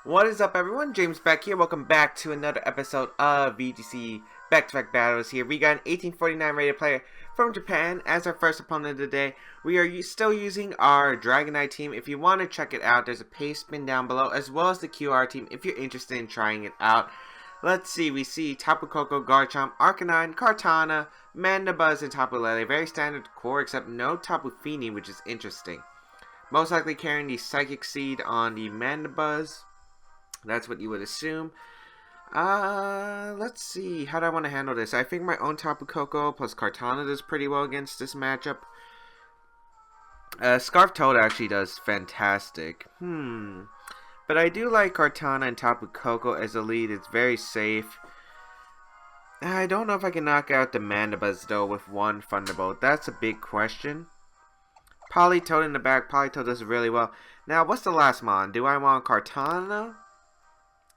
What is up, everyone? James Baek here. Welcome back to another episode of VGC back-to-back battles here. We got an 1849 rated player from Japan as our first opponent of the day. We are still using our Dragonite team. If you want to check it out, there's a paste pin down below, as well as the QR team if you're interested in trying it out. Let's see. We see Tapu, Koko, Garchomp, Arcanine, Kartana, Mandibuzz, and Tapu Lele. Very standard core, except no Tapu Fini, which is interesting. Most likely carrying the Psychic Seed on the Mandibuzz. That's what you would assume. Let's see. How do I want to handle this? I think my own Tapu Koko plus Kartana does pretty well against this matchup. Scarf Toad actually does fantastic. But I do like Kartana and Tapu Koko as a lead. It's very safe. I don't know if I can knock out the Mandibuzz though with one Thunderbolt. That's a big question. Politoed in the back. Politoed does really well. Now, what's the last mon? Do I want Kartana?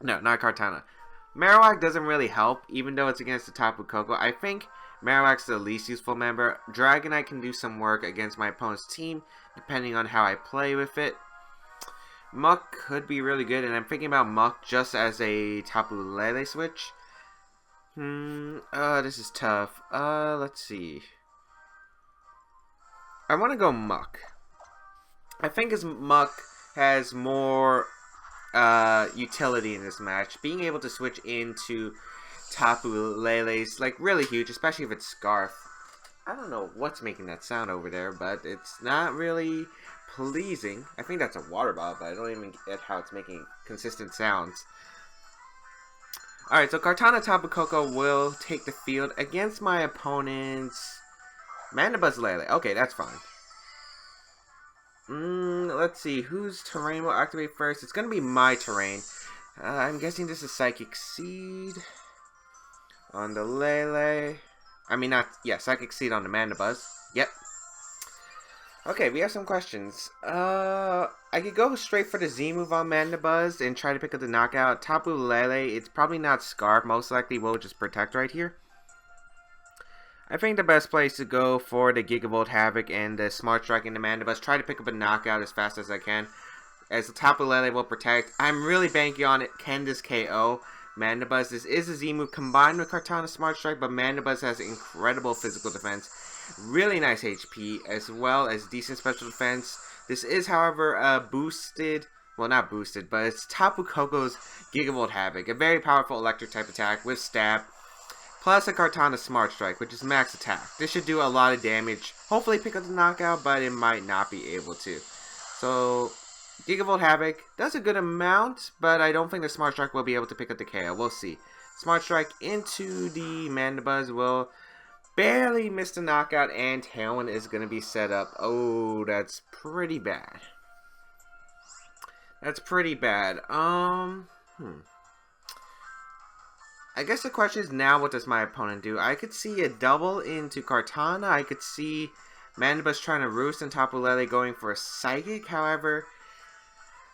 No, not Kartana. Marowak doesn't really help, even though it's against the Tapu Koko. I think Marowak's the least useful member. Dragonite can do some work against my opponent's team, depending on how I play with it. Muck could be really good, and I'm thinking about Muck just as a Tapu Lele switch. This is tough. Let's see. I want to go Muck. I think as Muck has more utility in this match. Being able to switch into Tapu Lele is like really huge, especially if it's Scarf. I don't know what's making that sound over there, but it's not really pleasing. I think that's a water bottle, but I don't even get how it's making consistent sounds. Alright, so Kartana Tapu Koko will take the field against my opponent's Mandibuzz Lele. Okay, that's fine. Let's see, whose terrain will activate first? It's gonna be my terrain. I'm guessing this is Psychic Seed on the Lele. Psychic Seed on the Mandibuzz. Yep. Okay, we have some questions. I could go straight for the Z move on Mandibuzz and try to pick up the knockout. Tapu Lele, it's probably not Scarf. Most likely will just Protect right here. I think the best place to go for the Gigavolt Havoc and the Smart Strike in the Mandibuzz. Try to pick up a knockout as fast as I can. As the Tapu Lele will protect. I'm really banking on it. Can this KO Mandibuzz? This is a Z move combined with Kartana Smart Strike, but Mandibuzz has incredible physical defense. Really nice HP as well as decent special defense. This is, however, boosted. Well, not boosted, but it's Tapu Koko's Gigavolt Havoc. A very powerful electric type attack with Stab. Plus a Kartana Smart Strike, which is max attack. This should do a lot of damage. Hopefully pick up the knockout, but it might not be able to. So, Gigavolt Havoc does a good amount, but I don't think the Smart Strike will be able to pick up the KO. We'll see. Smart Strike into the Mandibuzz will barely miss the knockout, and Tailwind is going to be set up. Oh, that's pretty bad. That's pretty bad. I guess the question is now, what does my opponent do? I could see a double into Kartana. I could see Mandibuzz trying to roost and Tapu Lele going for a Psychic. However,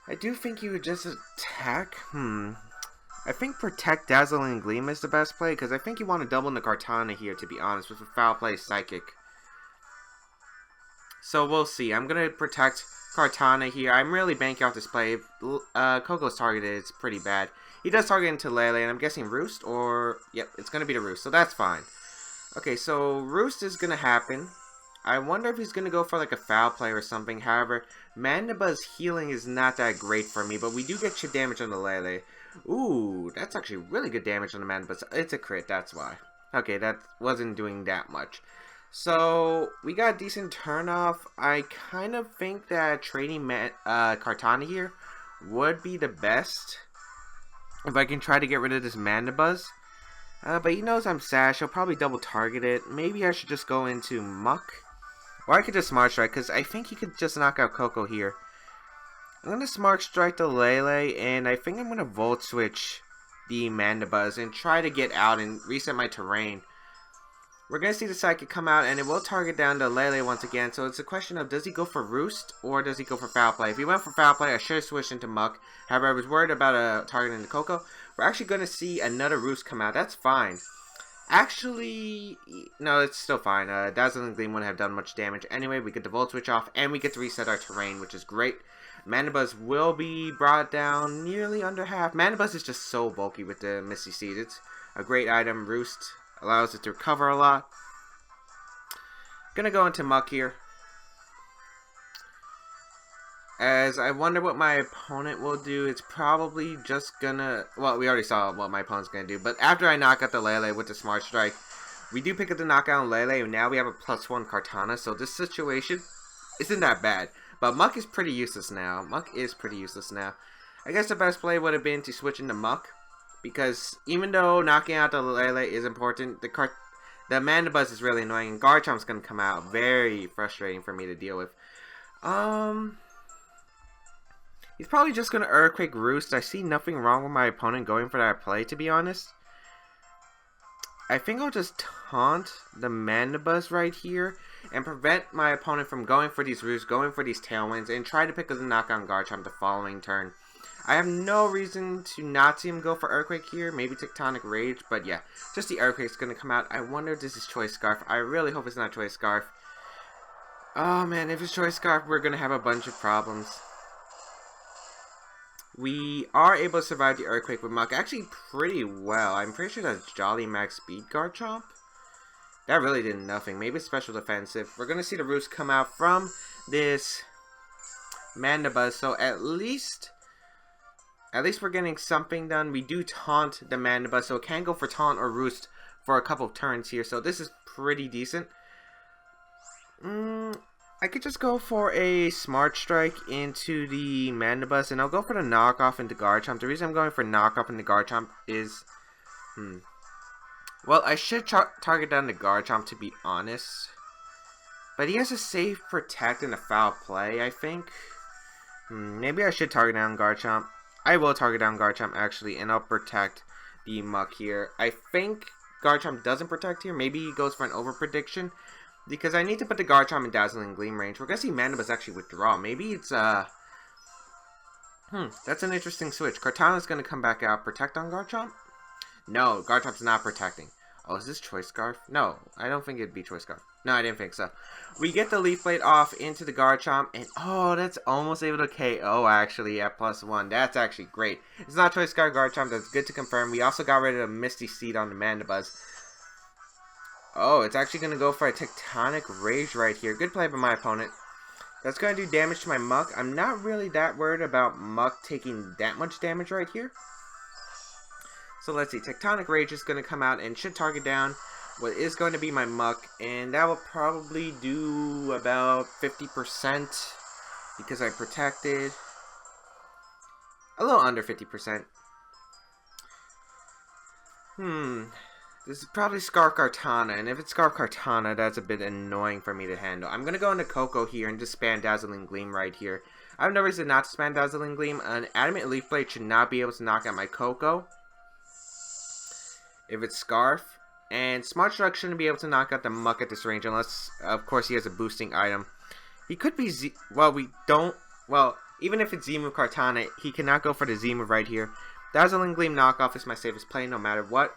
I do think he would just attack. I think Protect, Dazzle, and Gleam is the best play, because I think you want to double into Kartana here, to be honest, with a foul play Psychic. So we'll see. I'm going to Protect Kartana here. I'm really banking off this play. Koko's targeted. It's pretty bad. He does target into Lele, and I'm guessing Roost, or... Yep, it's going to be the Roost, so that's fine. Okay, so Roost is going to happen. I wonder if he's going to go for like a foul play or something. However, Mandibuzz healing is not that great for me, but we do get chip damage on the Lele. Ooh, that's actually really good damage on the Mandibuzz. It's a crit, that's why. Okay, that wasn't doing that much. So, we got a decent turnoff. I kind of think that trading Kartana here would be the best. If I can try to get rid of this Mandibuzz. But he knows I'm Sash. He'll probably double target it. Maybe I should just go into Muck. Or I could just Smart Strike, because I think he could just knock out Koko here. I'm going to Smart Strike the Lele, and I think I'm going to Volt Switch the Mandibuzz and try to get out and reset my terrain. We're going to see the Psychic come out, and it will target down the Lele once again. So it's a question of, does he go for Roost, or does he go for Foul Play? If he went for Foul Play, I should have switched into Muck. However, I was worried about targeting the Koko. We're actually going to see another Roost come out. That's fine. Actually, no, it's still fine. Dazzling Gleam wouldn't have done much damage anyway. We get the Volt Switch off, and we get to reset our terrain, which is great. Mandibuzz will be brought down nearly under half. Mandibuzz is just so bulky with the Misty Seed. It's a great item. Roost allows it to recover a lot. Gonna go into Muck here, as I wonder what my opponent will do. It's probably just gonna... Well, we already saw what my opponent's gonna do. But after I knock out the Lele with the Smart Strike, we do pick up the knockout on Lele, and now we have a +1 Kartana. So this situation isn't that bad. But Muck is pretty useless now. I guess the best play would have been to switch into Muck, because even though knocking out the Lele is important, the Mandibuzz is really annoying, and Garchomp's gonna come out. Very frustrating for me to deal with. He's probably just gonna Earthquake Roost. I see nothing wrong with my opponent going for that play, to be honest. I think I'll just taunt the Mandibuzz right here and prevent my opponent from going for these Roosts, going for these Tailwinds, and try to pick up the knockout on Garchomp the following turn. I have no reason to not see him go for Earthquake here. Maybe Tectonic Rage, but yeah, just the Earthquake's gonna come out. I wonder if this is Choice Scarf. I really hope it's not Choice Scarf. Oh man, if it's Choice Scarf, we're gonna have a bunch of problems. We are able to survive the Earthquake with Muck actually pretty well. I'm pretty sure that's Jolly Max Speed Garchomp. That really did nothing. Maybe it's Special Defensive. We're gonna see the Roost come out from this Mandibuzz, so at least we're getting something done. We do taunt the Mandibuzz, so it can go for taunt or Roost for a couple of turns here. So this is pretty decent. I could just go for a Smart Strike into the Mandibuzz, and I'll go for the knockoff into Garchomp. The reason I'm going for knockoff into Garchomp is... Well, I should target down the Garchomp, to be honest. But he has a safe Protect and a Foul Play, I think. Maybe I should target down Garchomp. I will target down Garchomp, actually, and I'll protect the Muck here. I think Garchomp doesn't protect here. Maybe he goes for an over prediction, because I need to put the Garchomp in Dazzling Gleam range. We're going to see Mandibuzz actually withdraw. Maybe it's, that's an interesting switch. Kartana's going to come back out. Protect on Garchomp? No, Garchomp's not protecting. Oh, is this Choice Scarf? No, I don't think it'd be Choice Scarf. No, I didn't think so. We get the Leaf Blade off into the Garchomp, and oh, that's almost able to KO actually at +1. That's actually great. It's not Choice Scarf Garchomp. That's good to confirm. We also got rid of the Misty Seed on the Mandibuzz. Oh, it's actually going to go for a Tectonic Rage right here. Good play by my opponent. That's going to do damage to my Muck. I'm not really that worried about Muck taking that much damage right here. So let's see. Tectonic Rage is going to come out and should target down what is going to be my Muck. And that will probably do about 50% because I protected. A little under 50%. This is probably Scarf Kartana, and if it's Scarf Kartana, that's a bit annoying for me to handle. I'm going to go into Koko here and just spam Dazzling Gleam right here. I have no reason not to spam Dazzling Gleam. An Adamant Leaf Blade should not be able to knock out my Koko if it's Scarf. And Smart Strike shouldn't be able to knock out the Muck at this range unless, of course, he has a boosting item. He could be Z... Well, even if it's Z-move Kartana, he cannot go for the Z-move right here. Dazzling Gleam knockoff is my safest play no matter what.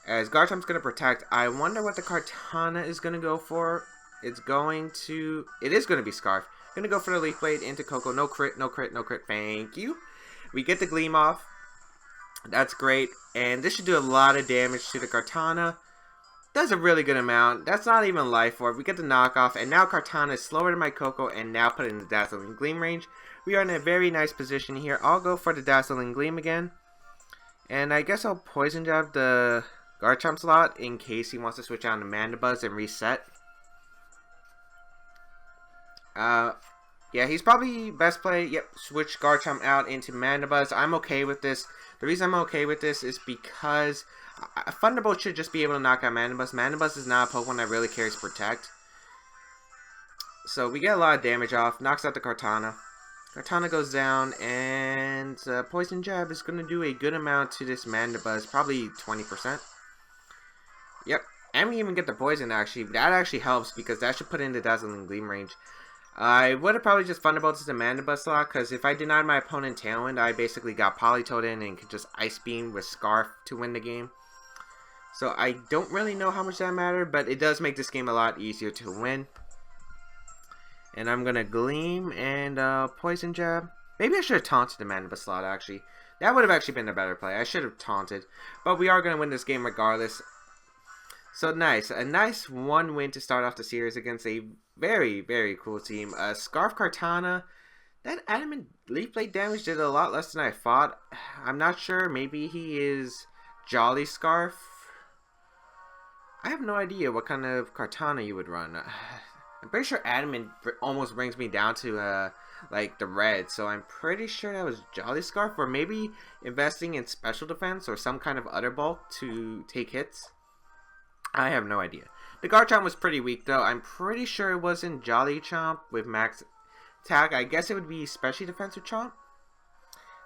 As Garchomp's going to protect, I wonder what the Kartana is going to go for. It is going to be Scarf. Going to go for the Leaf Blade into Koko. No crit, no crit, no crit. Thank you. We get the Gleam off. That's great. And this should do a lot of damage to the Kartana. Does a really good amount. That's not even Life Orb. We get the knockoff. And now Kartana is slower than my Koko and now put it in the Dazzling Gleam range. We are in a very nice position here. I'll go for the Dazzling Gleam again. And I guess I'll Poison Jab the Garchomp slot in case he wants to switch out to Mandibuzz and reset. Yeah, he's probably best play. Yep, switch Garchomp out into Mandibuzz. I'm okay with this. The reason I'm okay with this is because Thunderbolt should just be able to knock out Mandibuzz. Mandibuzz is not a Pokemon that really carries Protect. So we get a lot of damage off. Knocks out the Kartana. Kartana goes down, and Poison Jab is going to do a good amount to this Mandibuzz. Probably 20%. Yep, and we even get the poison actually. That actually helps because that should put it in the Dazzling Gleam range. I would have probably just Thunderbolted the Mandibuzz slot because if I denied my opponent Tailwind, I basically got Politoed in and could just Ice Beam with Scarf to win the game. So I don't really know how much that mattered, but it does make this game a lot easier to win. And I'm gonna Gleam and Poison Jab. Maybe I should have taunted the Mandible slot, actually. That would have actually been a better play. I should have taunted. But we are gonna win this game regardless. So nice. A nice one win to start off the series against a very, very cool team. Scarf Kartana. That Adamant Leaf Blade damage did a lot less than I thought. I'm not sure. Maybe he is Jolly Scarf. I have no idea what kind of Kartana you would run. I'm pretty sure Adamant almost brings me down to like the red, so I'm pretty sure that was Jolly Scarf, or maybe investing in special defense or some kind of other bulk to take hits. I have no idea. The Garchomp was pretty weak though. I'm pretty sure it wasn't Jolly Chomp with max attack. I guess it would be special defensive Chomp.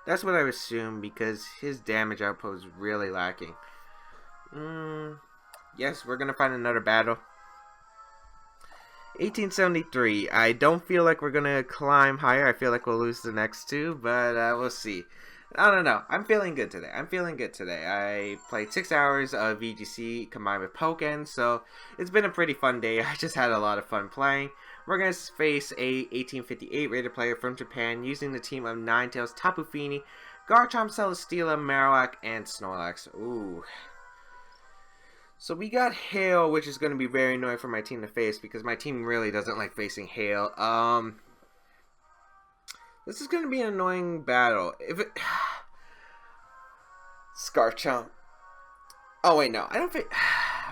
That's what I would assume because his damage output is really lacking. Yes, we're gonna find another battle. 1873. I don't feel like we're gonna climb higher. I feel like we'll lose the next two, but we'll see. I don't know. I'm feeling good today. I played 6 hours of VGC combined with Pokken, so it's been a pretty fun day. I just had a lot of fun playing. We're gonna face a 1858 rated player from Japan using the team of Ninetales, Tapu Fini, Garchomp, Celesteela, Marowak, and Snorlax. Ooh. So we got Hail, which is going to be very annoying for my team to face because my team really doesn't like facing Hail. This is going to be an annoying battle. If it Scarchomp. Oh wait, no, I don't think.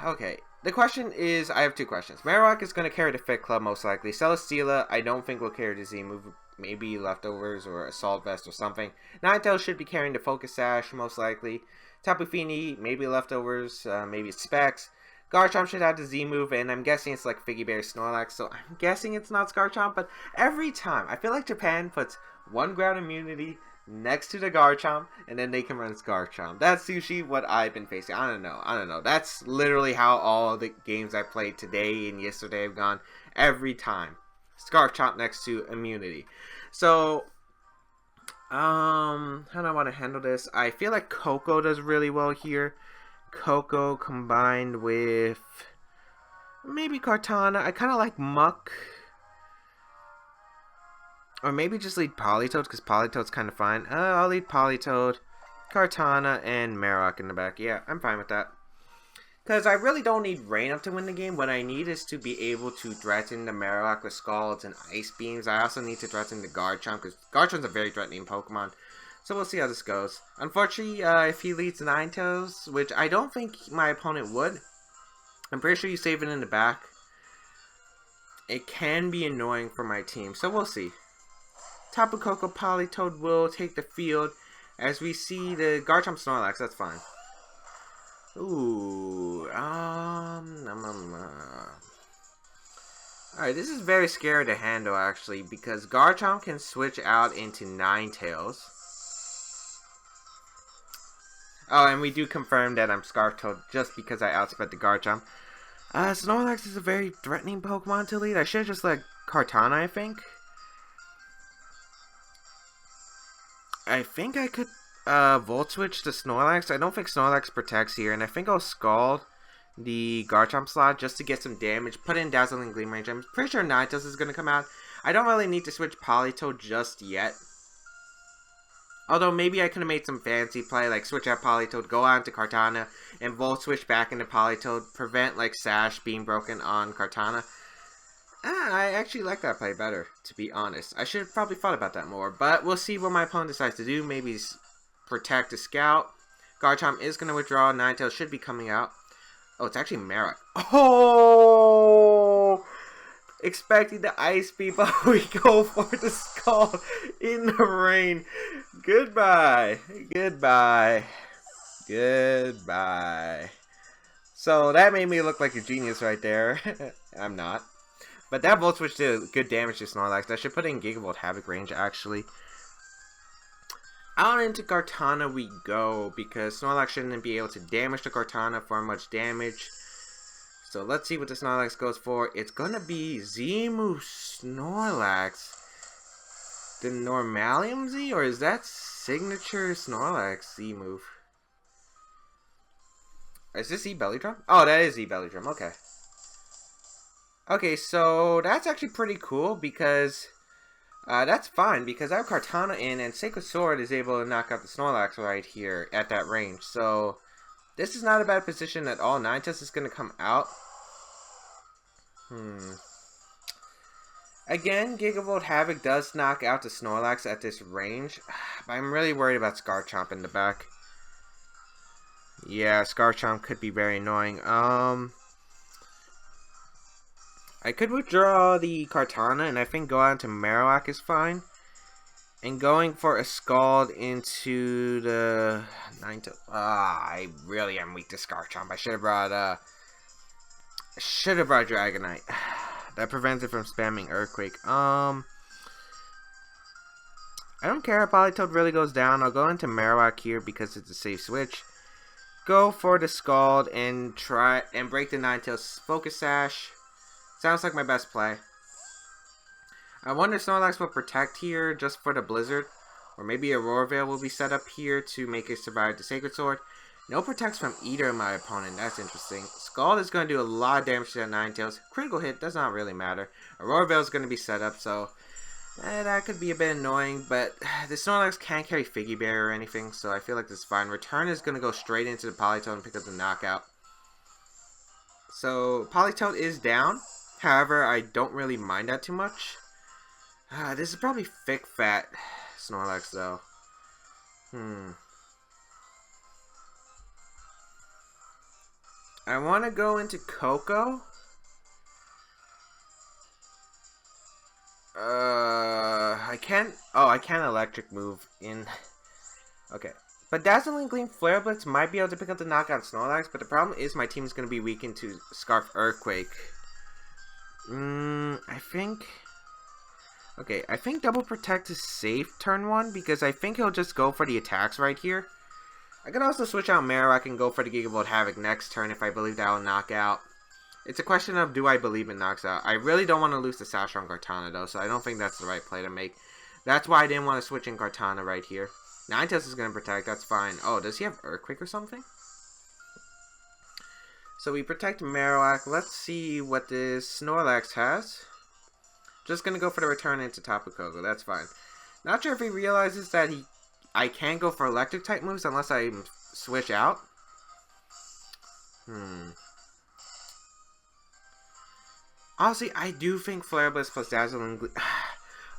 Okay, the question is, I have two questions. Marowak is going to carry the Fit Club most likely. Celesteela, I don't think will carry the Z move. Maybe Leftovers or Assault Vest or something. Ninetales should be carrying the Focus Sash most likely. Tapu Fini, maybe Leftovers, maybe Specs. Garchomp should have the Z move, and I'm guessing it's like Figgy Bear Snorlax, so I'm guessing it's not Scarchomp, but every time, I feel like Japan puts one ground immunity next to the Garchomp, and then they can run Scarchomp. That's usually what I've been facing. I don't know. That's literally how all the games I played today and yesterday have gone. Every time. Scarchomp next to immunity. So how do I want to handle this? I feel like Koko does really well here. Koko combined with maybe Kartana. I kind of like Muck. Or maybe just lead Politoed because Politoed's kind of fine. I'll lead Politoed, Kartana, and Marowak in the back. Yeah, I'm fine with that. Because I really don't need Rain Up to win the game. What I need is to be able to threaten the Marowak with Scalds and Ice Beams. I also need to threaten the Garchomp, because Garchomp's a very threatening Pokemon. So we'll see how this goes. Unfortunately, if he leads Ninetales, which I don't think my opponent would, I'm pretty sure you save it in the back. It can be annoying for my team, so we'll see. Tapu Koko Politoed will take the field. As we see the Garchomp Snorlax, that's fine. Ooh, Alright, this is very scary to handle actually, because Garchomp can switch out into Ninetales. Oh, and we do confirm that I'm Scarf-Toed just because I outsped the Garchomp. Snorlax is a very threatening Pokemon to lead. I should have just let Kartana, I think. I think I could Volt Switch to Snorlax. I don't think Snorlax protects here, and I think I'll Scald the Garchomp slot just to get some damage. Put in Dazzling Gleam range. I'm pretty sure Ninetales is going to come out. I don't really need to switch Politoed just yet. Although maybe I could have made some fancy play, like switch out Politoed, go on to Kartana, and Volt Switch back into Politoed, prevent like Sash being broken on Kartana. I actually like that play better, to be honest. I should have probably thought about that more, but we'll see what my opponent decides to do. Maybe protect a Scout. Garchomp is going to withdraw. Ninetales should be coming out. Oh, it's actually Marowak. Oh! Expecting the Ice Beam, but we go for the Scald in the rain. Goodbye. Goodbye. Goodbye. So that made me look like a genius right there. I'm not. But that Volt Switch did good damage to Snorlax. I should put in Gigavolt Havoc range, actually. Out into Kartana we go, because Snorlax shouldn't be able to damage the Kartana for much damage. So let's see what the Snorlax goes for. It's gonna be Z-move Snorlax. The Normalium Z? Or is that signature Snorlax Z-move? Is this Z Belly Drum? Oh, that is Z Belly Drum, okay. Okay, so that's actually pretty cool because that's fine because I have Kartana in and Sacred Sword is able to knock out the Snorlax right here at that range. So this is not a bad position at all. Ninetales is going to come out. Again, Gigavolt Havoc does knock out the Snorlax at this range. But I'm really worried about Scarchomp in the back. Yeah, Scarchomp could be very annoying. I could withdraw the Kartana, and I think go out into Marowak is fine. And going for a Scald into the Ninetales. I really am weak to Scarchomp. I should have brought Dragonite. That prevents it from spamming Earthquake. I don't care if Politoed really goes down. I'll go into Marowak here because it's a safe switch. Go for the Scald and try and break the Ninetales Focus Sash. Sounds like my best play. I wonder if Snorlax will protect here just for the Blizzard. Or maybe Aurora Veil will be set up here to make it survive the Sacred Sword. No protects from either of my opponent. That's interesting. Scald is going to do a lot of damage to that Ninetales. Critical hit does not really matter. Aurora Veil is going to be set up, so that could be a bit annoying. But the Snorlax can't carry Figgy Bear or anything, so I feel like this is fine. Return is going to go straight into the Politoed and pick up the knockout. So Politoed is down. However, I don't really mind that too much. This is probably thick fat Snorlax though. I want to go into Koko. I can't. Oh, I can't electric move in. Okay. But Dazzling Gleam Flare Blitz might be able to pick up the knockout Snorlax, but the problem is my team is going to be weakened to Scarf Earthquake. I think... Okay, I think Double Protect is safe turn 1, because I think he'll just go for the attacks right here. I can also switch out Marowak and go for the Gigavolt Havoc next turn if I believe that will knock out. It's a question of do I believe it knocks out. I really don't want to lose the Sash on Kartana though, so I don't think that's the right play to make. That's why I didn't want to switch in Kartana right here. Ninetales is going to protect, that's fine. Oh, does he have Earthquake or something? So we protect Marowak. Let's see what this Snorlax has. Just going to go for the return into Tapu Koko, that's fine. Not sure if he realizes that I can't go for electric type moves unless I switch out. Honestly, I do think Flare Blitz plus Dazzling Gleam,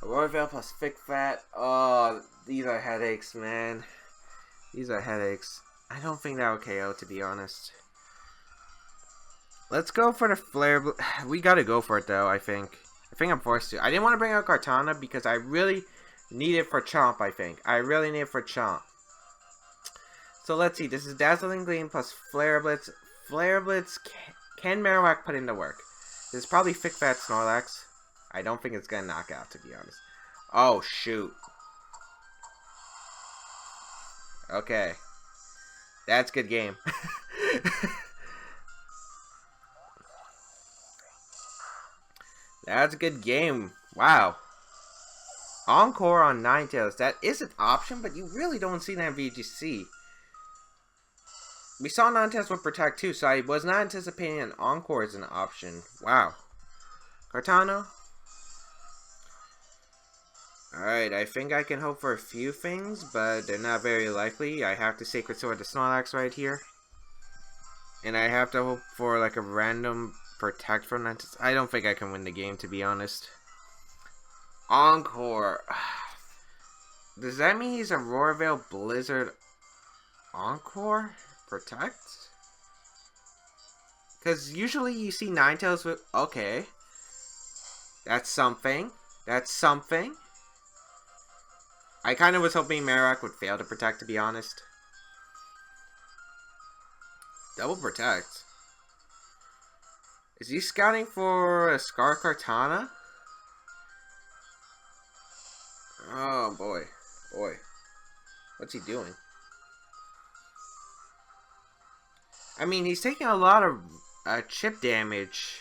Aurora Veil plus Thick Fat. Oh, these are headaches, man. These are headaches. I don't think that would KO, to be honest. Let's go for the Flare Blitz. We gotta go for it, though, I think. I think I'm forced to. I didn't want to bring out Kartana because I really need it for Chomp, I think. I really need it for Chomp. So let's see. This is Dazzling Gleam plus Flare Blitz. Flare Blitz. Can Marowak put in the work? This is probably Thick Fat Snorlax. I don't think it's going to knock out, to be honest. Oh, shoot. Okay. That's good game. That's a good game. Wow. Encore on Ninetales. That is an option, but you really don't see that in VGC. We saw Ninetales with Protect too, so I was not anticipating an Encore as an option. Wow. Kartana. Alright, I think I can hope for a few things, but they're not very likely. I have to Sacred Sword the Snorlax right here. And I have to hope for like a random Protect from Ninetales. I don't think I can win the game, to be honest. Encore. Does that mean he's a Aurora Veil Blizzard Encore? Protect? Because usually you see Ninetales with... Okay. That's something. That's something. I kind of was hoping Marowak would fail to protect, to be honest. Double Protect. Is he scouting for a Scar Kartana? Oh boy. Boy. What's he doing? I mean, he's taking a lot of chip damage.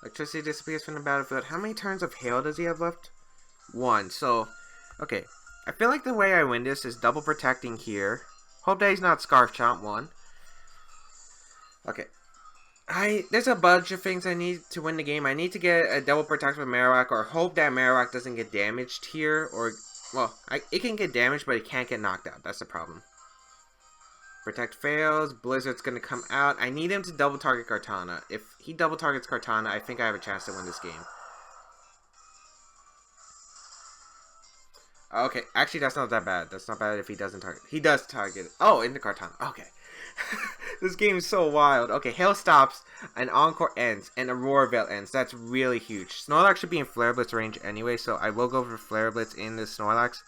Electricity disappears from the battlefield. How many turns of hail does he have left? 1. So, okay. I feel like the way I win this is double protecting here. Hope that he's not Scarf Chomp 1. Okay. There's a bunch of things I need to win the game. I need to get a double protect with Marowak, or hope that Marowak doesn't get damaged here, or, well, it can get damaged, but it can't get knocked out. That's the problem. Protect fails. Blizzard's gonna come out. I need him to double target Kartana. If he double targets Kartana, I think I have a chance to win this game. Okay, actually that's not that bad. That's not bad if he doesn't target. He does target. Oh, into Kartana. Okay. This game is so wild. Okay, Hail stops, an Encore ends, and Aurora Veil ends. That's really huge. Snorlax should be in Flare Blitz range anyway, so I will go for Flare Blitz in the Snorlax.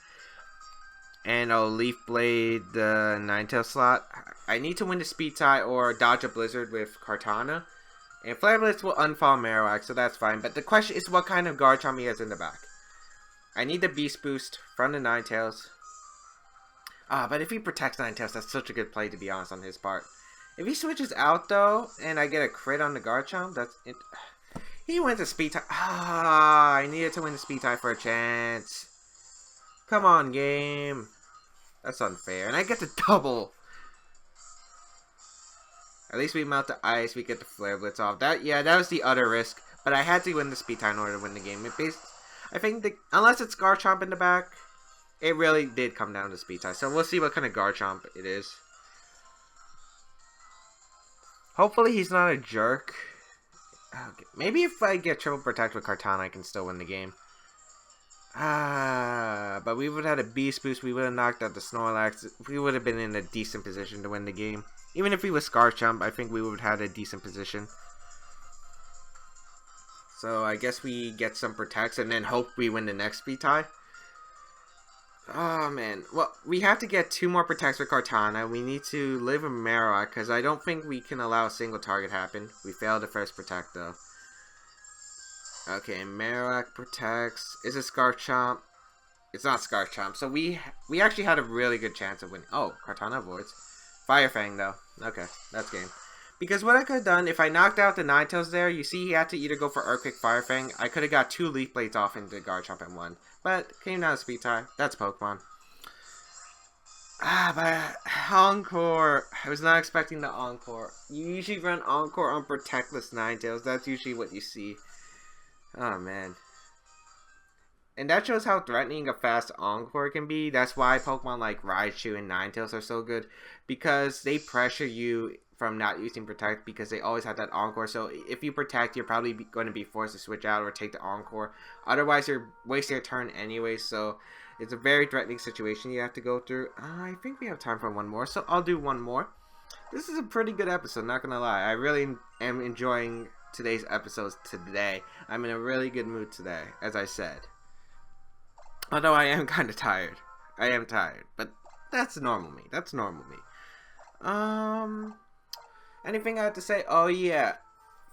And I'll Leaf Blade the Ninetales slot. I need to win the Speed tie or dodge a Blizzard with Kartana. And Flare Blitz will unfollow Marowak, so that's fine. But the question is what kind of Garchomp he has in the back. I need the Beast Boost from the Ninetales. But if he protects Ninetales, that's such a good play, to be honest, on his part. If he switches out, though, and I get a crit on the Garchomp, that's it. He wins a Speed tie. I needed to win the Speed tie for a chance. Come on, game. That's unfair. And I get the double. At least we melt the ice. We get the Flare Blitz off. That was the other risk. But I had to win the Speed tie in order to win the game. I think, unless it's Garchomp in the back, it really did come down to Speed tie. So we'll see what kind of Garchomp it is. Hopefully he's not a jerk. Okay. Maybe if I get Triple Protect with Kartana, I can still win the game. But we would have had a Beast Boost. We would have knocked out the Snorlax. We would have been in a decent position to win the game. Even if he was Garchomp, I think we would have had a decent position. So I guess we get some protects and then hope we win the next speed tie. Oh man. Well, we have to get 2 more protects with Kartana. We need to live with Marowak because I don't think we can allow a single target happen. We failed the first protect though. Okay, Marowak protects. Is it Garchomp? It's not Garchomp. So we actually had a really good chance of winning. Oh, Kartana avoids. Fire Fang though. Okay, that's game. Because what I could have done, if I knocked out the Ninetales there, you see he had to either go for Earthquake, Fire Fang. I could have got 2 Leaf Blades off into Garchomp and won. But came down to Speed tie. That's Pokemon. But Encore. I was not expecting the Encore. You usually run Encore on Protectless Ninetales. That's usually what you see. Oh man. And that shows how threatening a fast Encore can be. That's why Pokemon like Raichu and Ninetales are so good. Because they pressure you from not using Protect because they always have that Encore. So if you Protect, you're probably going to be forced to switch out or take the Encore. Otherwise, you're wasting your turn anyway. So it's a very threatening situation you have to go through. I think we have time for one more. So I'll do one more. This is a pretty good episode, not going to lie. I really am enjoying today's episodes today. I'm in a really good mood today, as I said. Although I am kind of tired. I am tired. But that's normal me. That's normal me. Anything I have to say? Oh yeah.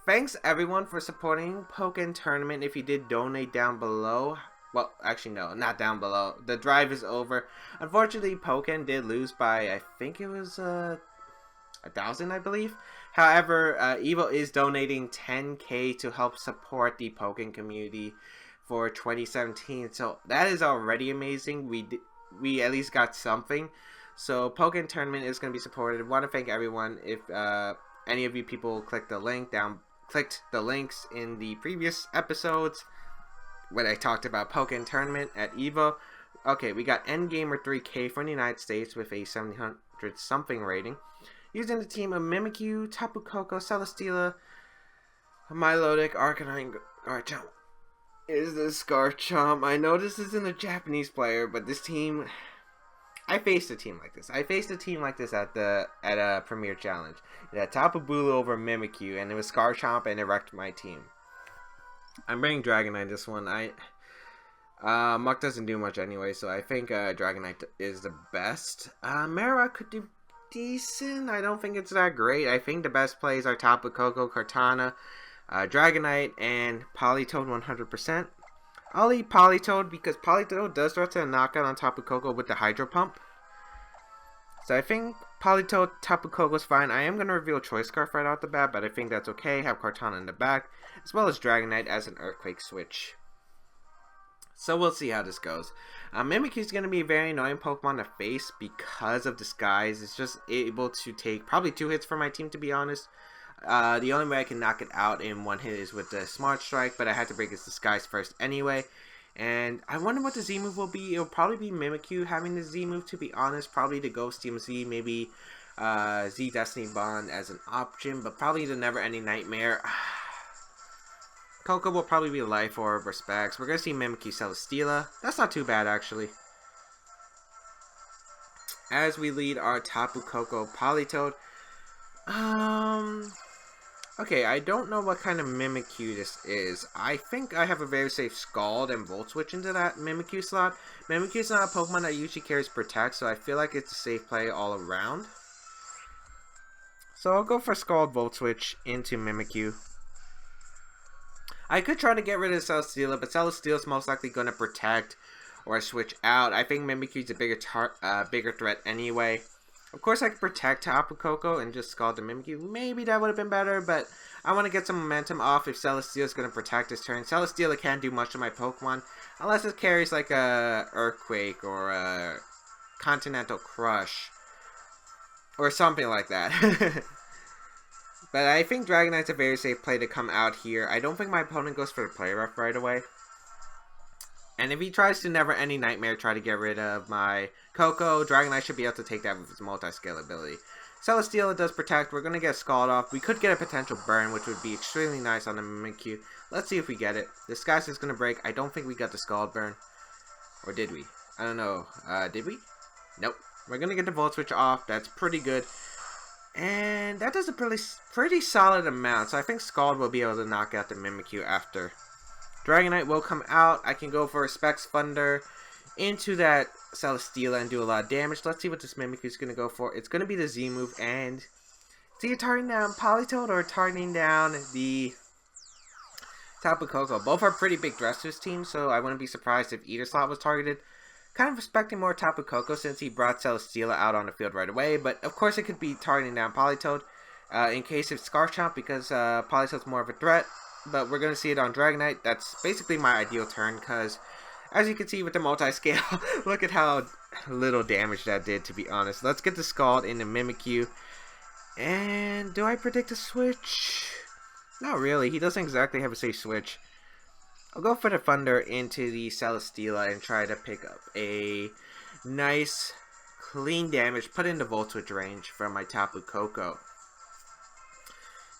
Thanks everyone for supporting Pokken Tournament. If you did donate down below. Well, actually no, not down below. The drive is over. Unfortunately, Pokken did lose by, I think it was 1,000, I believe. However, Evo is donating 10K to help support the Pokken community for 2017. So that is already amazing. We at least got something. So Pokken Tournament is going to be supported. I want to thank everyone. If any of you people clicked the links in the previous episodes when I talked about Pokken Tournament at Evo. Okay, we got Endgamer 3K from the United States with a 700 something rating. Using the team of Mimikyu, Tapu Koko, Celesteela, Milotic, Arcanine, Garchomp. Is this Garchomp? I know this isn't a Japanese player, but this team... I faced a team like this. I faced a team like this at a Premier Challenge. It had Tapu Bulu over Mimikyu, and it was Garchomp, and it wrecked my team. I'm bringing Dragonite this one. Muck doesn't do much anyway, so I think Dragonite is the best. Marowak could do decent. I don't think it's that great. I think the best plays are Tapu Koko, Kartana, Dragonite, and Politoed 100%. I'll eat Politoed because Politoed does threaten a knockout on Tapu Koko with the Hydro Pump. So I think Politoed, Tapu Koko is fine. I am going to reveal Choice Scarf right off the bat, but I think that's okay. Have Kartana in the back, as well as Dragonite as an Earthquake switch. So we'll see how this goes. Mimikyu is going to be a very annoying Pokemon to face because of Disguise. It's just able to take probably 2 hits for my team, to be honest. The only way I can knock it out in one hit is with the Smart Strike, but I had to break its disguise first anyway. And I wonder what the Z move will be. It'll probably be Mimikyu having the Z move, to be honest. Probably the Ghost Team Z, maybe Z Destiny Bond as an option, but probably the Never Ending Nightmare. Koko will probably be Life Orb or Specs. We're going to see Mimikyu Celesteela. That's not too bad, actually. As we lead our Tapu Koko Politoed. Okay, I don't know what kind of Mimikyu this is. I think I have a very safe Scald and Volt Switch into that Mimikyu slot. Mimikyu is not a Pokemon that usually carries Protect, so I feel like it's a safe play all around. So I'll go for Scald Volt Switch into Mimikyu. I could try to get rid of Celesteela, but Celesteela is most likely going to Protect or switch out. I think Mimikyu is a bigger threat anyway. Of course, I could Protect Tapu Koko and just Scald the Mimikyu. Maybe that would have been better, but I want to get some momentum off if Celesteela is going to Protect this turn. Celesteela can't do much to my Pokemon unless it carries like a Earthquake or a Continental Crush or something like that. But I think Dragonite's a very safe play to come out here. I don't think my opponent goes for the Play Rough right away. And if he tries to Never Ending Nightmare, try to get rid of my Koko, Dragonite should be able to take that with its Multiscale ability. Celesteela does Protect. We're going to get Scald off. We could get a potential Burn, which would be extremely nice on the Mimikyu. Let's see if we get it. Disguise is going to break. I don't think we got the Scald Burn. Or did we? I don't know. Did we? Nope. We're going to get the Volt Switch off. That's pretty good. And that does a pretty solid amount. So I think Scald will be able to knock out the Mimikyu after. Dragonite will come out. I can go for a Specs Thunder into that Celesteela and do a lot of damage. Let's see what this Mimikyu is going to go for. It's going to be the Z move, and it's either targeting down Politoed or targeting down the Tapu Koko. Both are pretty big threats to his team, so I wouldn't be surprised if either slot was targeted. Kind of respecting more Tapu Koko since he brought Celesteela out on the field right away, but of course it could be targeting down Politoed in case it's Scarfchomp because Politoed's more of a threat. But we're going to see it on Dragonite. That's basically my ideal turn because, as you can see with the Multiscale, look at how little damage that did, to be honest. Let's get the Scald into Mimikyu. And do I predict a switch? Not really. He doesn't exactly have a safe switch. I'll go for the Thunder into the Celesteela and try to pick up a nice, clean damage, put into Volt Switch range from my Tapu Koko.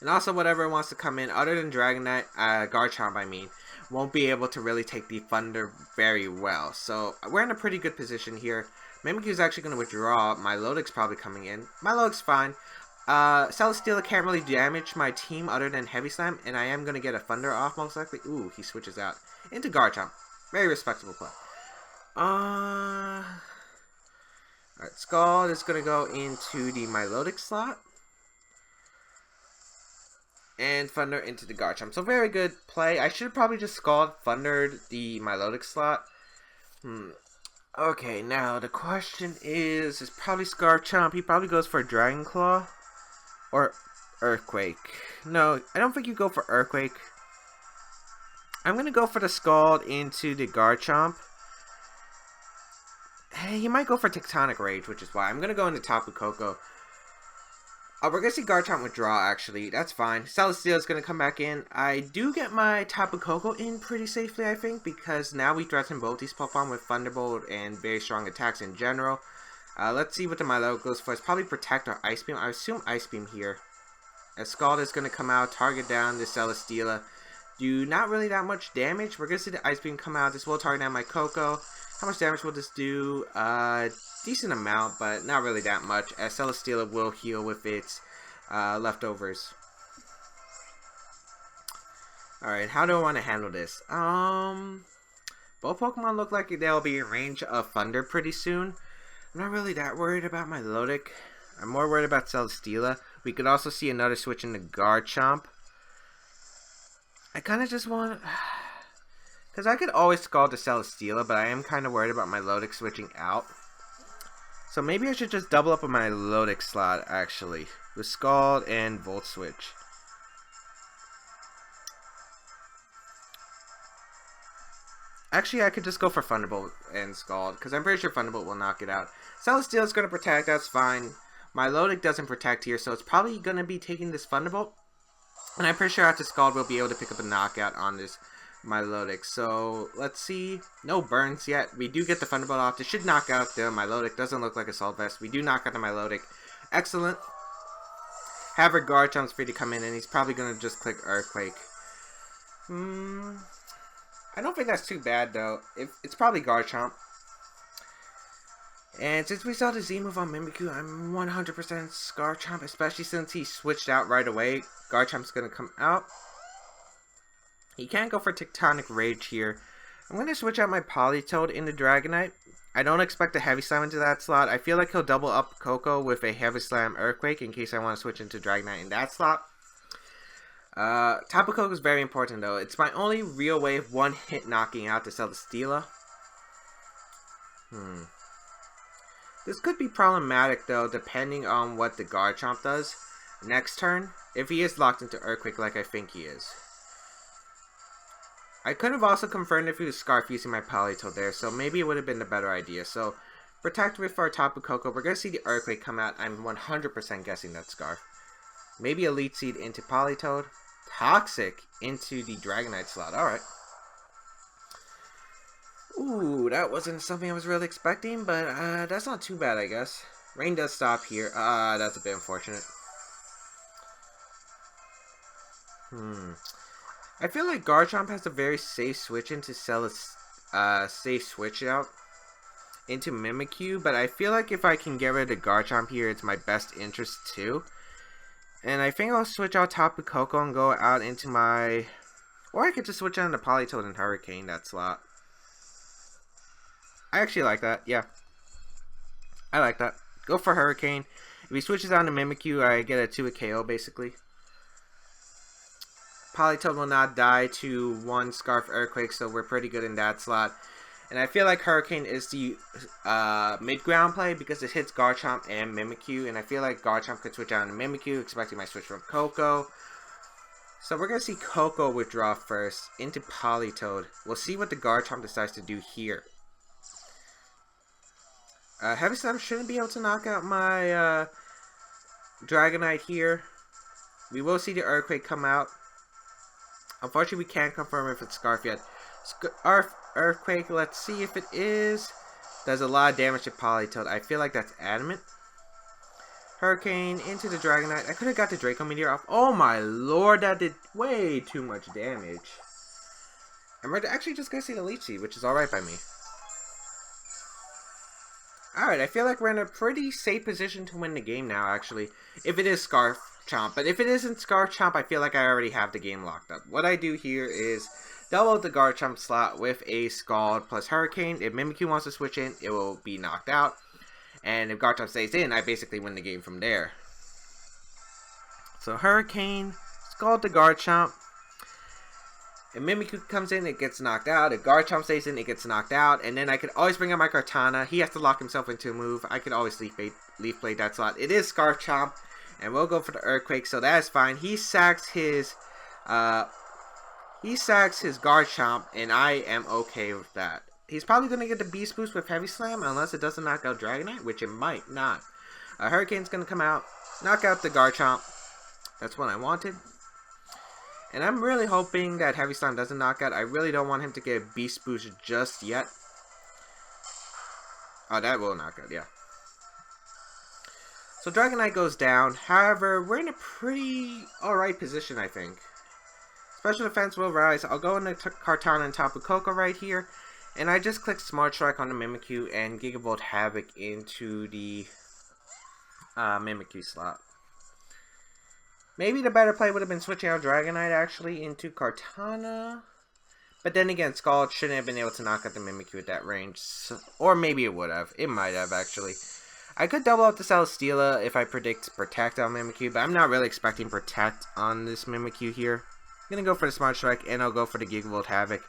And also whatever wants to come in other than Dragonite, Garchomp I mean, won't be able to really take the Thunder very well. So we're in a pretty good position here. Mimikyu is actually going to withdraw. My Milotic's probably coming in. My Milotic's fine. Celesteela can't really damage my team other than Heavy Slam, and I am going to get a Thunder off most likely. Ooh, he switches out into Garchomp. Very respectable play. Alright, Scald is going to go into the Milotic slot. And Thunder into the Garchomp. So very good play. I should have probably just Scald Thundered the Milotic slot. Okay, now the question is probably Scarfchomp. He probably goes for a Dragon Claw. Or Earthquake. No, I don't think you go for Earthquake. I'm going to go for the Scald into the Garchomp. Hey, he might go for Tectonic Rage, which is why. I'm going to go into Tapu Koko. We're going to see Garchomp withdraw, actually. That's fine. Celesteela is going to come back in. I do get my Tapu Koko in pretty safely, I think, because now we threaten both these Pokemon with Thunderbolt and very strong attacks in general. Let's see what the Milotic goes for. It's probably Protect or Ice Beam. I assume Ice Beam here. As Scald is going to come out, target down the Celesteela. Do not really that much damage. We're going to see the Ice Beam come out. This will target down my Koko. How much damage will this do? Decent amount, but not really that much, as Celesteela will heal with its leftovers. Alright, how do I want to handle this? Both Pokemon look like they'll be in range of Thunder pretty soon. I'm not really that worried about my Milotic. I'm more worried about Celesteela. We could also see another switch in the Garchomp. I kind of just want... Because I could always Scald the Celesteela, but I am kind of worried about my Milotic switching out. So maybe I should just double up on my Milotic slot, actually. With Scald and Volt Switch. Actually, I could just go for Thunderbolt and Scald, because I'm pretty sure Thunderbolt will knock it out. Celesteela is going to Protect, that's fine. My Milotic doesn't Protect here, so it's probably going to be taking this Thunderbolt. And I'm pretty sure after Scald we'll be able to pick up a knockout on this Milotic. So let's see. No burns yet. We do get the Thunderbolt off. This should knock out the Milotic. Doesn't look like Assault Vest. We do knock out the Milotic. Excellent. Have our Garchomp's free to come in, and he's probably going to just click Earthquake. I don't think that's too bad, though. It's probably Garchomp. And since we saw the Z move on Mimikyu, I'm 100% Garchomp, especially since he switched out right away. Garchomp's going to come out. He can't go for Tectonic Rage here. I'm going to switch out my Politoed into Dragonite. I don't expect a Heavy Slam into that slot. I feel like he'll double up Koko with a Heavy Slam Earthquake in case I want to switch into Dragonite in that slot. Tapu Koko is very important though. It's my only real way of one-hit knocking out the Celesteela. This could be problematic though, depending on what the Garchomp does next turn. If he is locked into Earthquake like I think he is. I could have also confirmed if he was Scarf using my Politoed there, so maybe it would have been the better idea. So, Protect with our Tapu Koko. We're going to see the Earthquake come out. I'm 100% guessing that's Scarf. Maybe Elite Seed into Politoed. Toxic into the Dragonite slot. Alright. Ooh, that wasn't something I was really expecting, but that's not too bad, I guess. Rain does stop here. That's a bit unfortunate. I feel like Garchomp has a very safe switch into safe switch out into Mimikyu, but I feel like if I can get rid of Garchomp here, it's my best interest too. And I think I'll switch out Tapu Koko and go out into my... Or I could just switch out into Politoed and Hurricane that slot. I actually like that, yeah. I like that. Go for Hurricane. If he switches on to Mimikyu, I get a 2-hit KO basically. Politoed will not die to one Scarf Earthquake, so we're pretty good in that slot. And I feel like Hurricane is the mid-ground play because it hits Garchomp and Mimikyu. And I feel like Garchomp could switch out to Mimikyu, expecting my switch from Koko. So we're going to see Koko withdraw first into Politoed. We'll see what the Garchomp decides to do here. Heavy Slam shouldn't be able to knock out my Dragonite here. We will see the Earthquake come out. Unfortunately, we can't confirm if it's Scarf yet. Earthquake, let's see if it is. Does a lot of damage to Politoed. I feel like that's Adamant. Hurricane into the Dragonite. I could have got the Draco Meteor off. Oh my lord, that did way too much damage. And we're actually just going to see the Leech Seed, which is alright by me. Alright, I feel like we're in a pretty safe position to win the game now, actually. If it is Scarf Chomp. But if it isn't Scarf Chomp, I feel like I already have the game locked up. What I do here is double the Garchomp slot with a Scald plus Hurricane. If Mimikyu wants to switch in, it will be knocked out. And if Garchomp stays in, I basically win the game from there. So Hurricane, Scald the Garchomp. If Mimikyu comes in, it gets knocked out. If Garchomp stays in, it gets knocked out. And then I could always bring out my Kartana. He has to lock himself into a move. I could always Leaf Blade that slot. It is Scarf Chomp. And we'll go for the Earthquake, so that is fine. He sacks his Garchomp, and I am okay with that. He's probably going to get the Beast Boost with Heavy Slam, unless it doesn't knock out Dragonite, which it might not. Hurricane's going to come out, knock out the Garchomp. That's what I wanted. And I'm really hoping that Heavy Slam doesn't knock out. I really don't want him to get a Beast Boost just yet. Oh, that will knock out, yeah. So Dragonite goes down. However, we're in a pretty alright position, I think. Special defense will rise. I'll go into Kartana and Tapu Koko right here. And I just click Smart Strike on the Mimikyu and Gigavolt Havoc into the Mimikyu slot. Maybe the better play would have been switching out Dragonite actually into Kartana. But then again, Scald shouldn't have been able to knock out the Mimikyu at that range. So, or maybe it would have. It might have actually. I could double up the Celesteela if I predict Protect on Mimikyu, but I'm not really expecting Protect on this Mimikyu here. I'm going to go for the Smart Strike, and I'll go for the Gigavolt Havoc,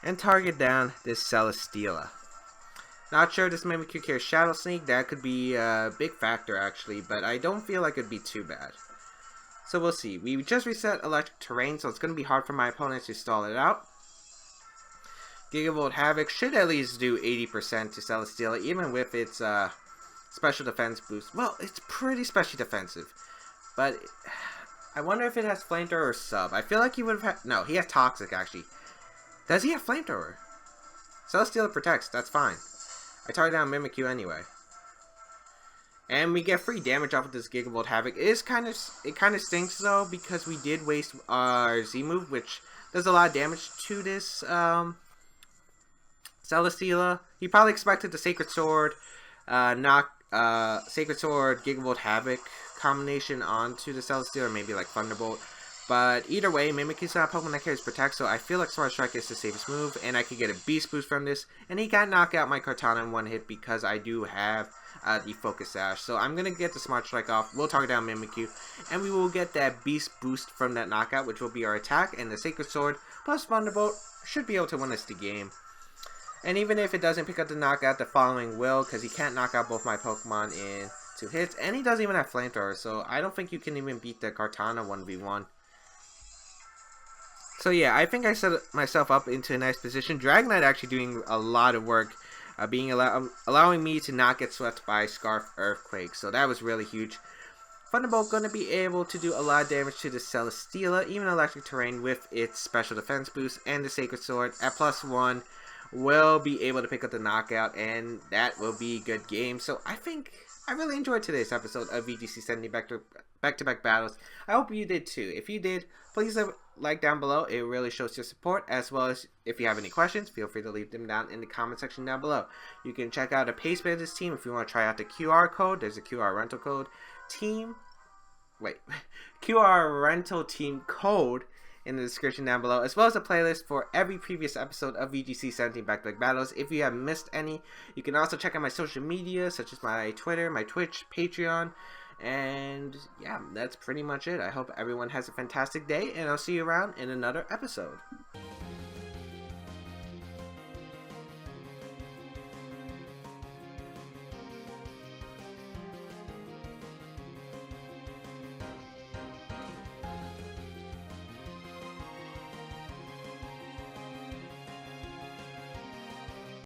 and target down this Celesteela. Not sure this Mimikyu carries Shadow Sneak. That could be a big factor, actually, but I don't feel like it would be too bad. So we'll see. We just reset Electric Terrain, so it's going to be hard for my opponents to stall it out. Gigavolt Havoc should at least do 80% to Celesteela, even with its special defense boost. Well, it's pretty special defensive. But I wonder if it has Flamethrower or Sub. I feel like he would have had... No, he has Toxic, actually. Does he have Flamethrower? Celesteela protects. That's fine. I target down Mimikyu anyway. And we get free damage off of this Gigavolt Havoc. It kind of stinks, though, because we did waste our Z-move, which does a lot of damage to this Celesteela. He probably expected the Sacred Sword, Sacred Sword, Gigavolt Havoc combination onto the Celesteela, or maybe like Thunderbolt. But either way, Mimikyu's not a Pokemon that carries Protect, so I feel like Smart Strike is the safest move, and I could get a Beast Boost from this. And he can't knock out my Kartana in one hit because I do have the Focus Sash. So I'm going to get the Smart Strike off, we'll target down Mimikyu, and we will get that Beast Boost from that knockout, which will be our attack, and the Sacred Sword plus Thunderbolt should be able to win us the game. And even if it doesn't pick up the knockout, the following will, because he can't knock out both my Pokemon in 2 hits, and he doesn't even have Flamethrower, so I don't think you can even beat the Kartana 1v1. So yeah, I think I set myself up into a nice position. Dragonite actually doing a lot of work, allowing me to not get swept by Scarf Earthquake, so that was really huge. Thunderbolt going to be able to do a lot of damage to the Celesteela, even Electric Terrain with its special defense boost, and the Sacred Sword at +1 will be able to pick up the knockout, and that will be a good game. So I think I really enjoyed today's episode of VGC sending back-to-back battles. I hope you did too. If you did, please leave a like down below. It really shows your support, as well as if you have any questions, feel free to leave them down in the comment section down below. You can check out a Pace Bandits team if you want to try out the QR code. There's a QR rental code QR rental team code in the description down below, as well as a playlist for every previous episode of VGC 17 Back-to-Back Battles. If you have missed any, you can also check out my social media, such as my Twitter, my Twitch, Patreon, and yeah, that's pretty much it. I hope everyone has a fantastic day, and I'll see you around in another episode.